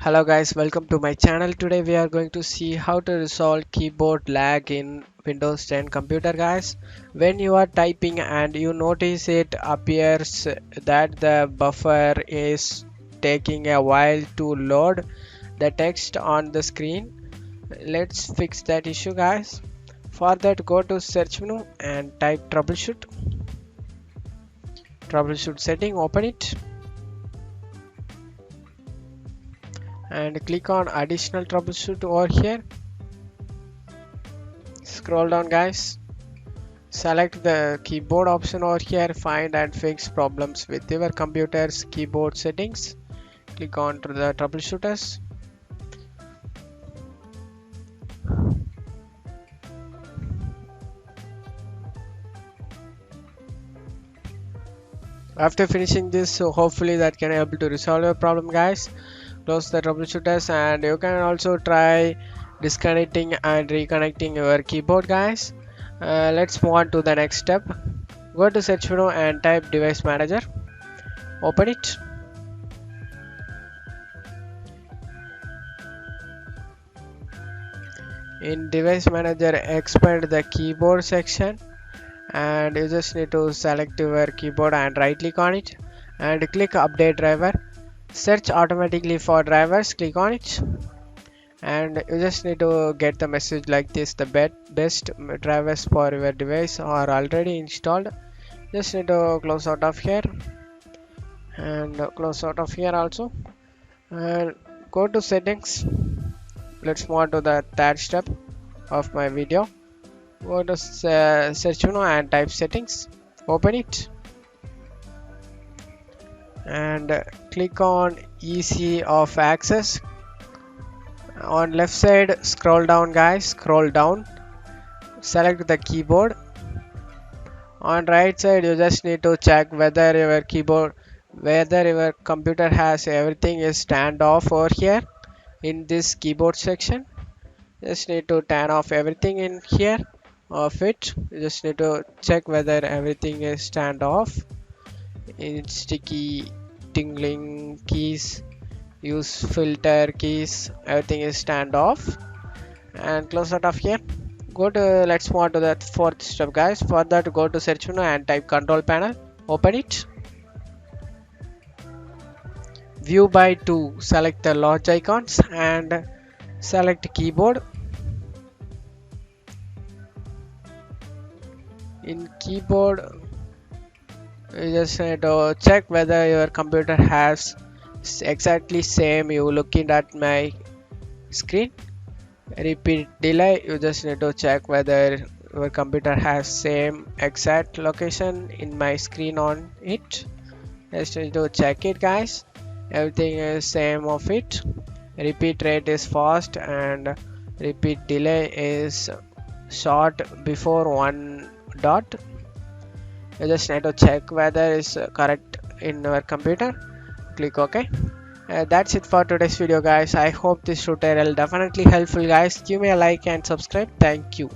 Hello guys, welcome to my channel. Today we are going to see how to resolve keyboard lag in Windows 10 computer guys. When you are typing and you notice it appears that the buffer is taking a while to load the text on the screen. Let's fix that issue guys. For that, go to search menu and type troubleshoot setting, open it and click on additional troubleshoot over here. Scroll down guys, select the keyboard option over here, find and fix problems with your computer's keyboard settings. Click on to the troubleshooters. After finishing this, so hopefully that can able to resolve your problem guys. Close the troubleshooters and you can also try disconnecting and reconnecting your keyboard guys. Let's move on to the next step. Go to search menu and type device manager, open it. In device manager, expand the keyboard section and you just need to select your keyboard and right click on it and click update driver. Search automatically for drivers, click on it and you just need to get the message like this: the best drivers for your device are already installed. Just need to close out of here and close out of here also and go to settings. Let's move on to the third step of my video. Go to search menu and type settings, open it and click on easy of access. On left side, scroll down guys, scroll down, select the keyboard. On right side, you just need to check whether your computer has everything is turned off over here. In this keyboard section, just need to turn off everything in here of it. You just need to check whether everything is turned off. In sticky tingling keys, use filter keys, everything is turned off and close out of here. Let's move on to the fourth step guys. For that, go to search menu and type control panel, open it. View by 2, select the large icons and select keyboard. In keyboard, you just need to check whether your computer has exactly same you looking at my screen. Repeat delay, you just need to check whether your computer has same exact location in my screen on it. Just need to check it guys, everything is same of it. Repeat rate is fast and repeat delay is short before 1 dot. You just need to check whether it's correct in your computer. Click OK. That's it for today's video guys. I hope this tutorial definitely helpful guys. Give me a like and subscribe. Thank you.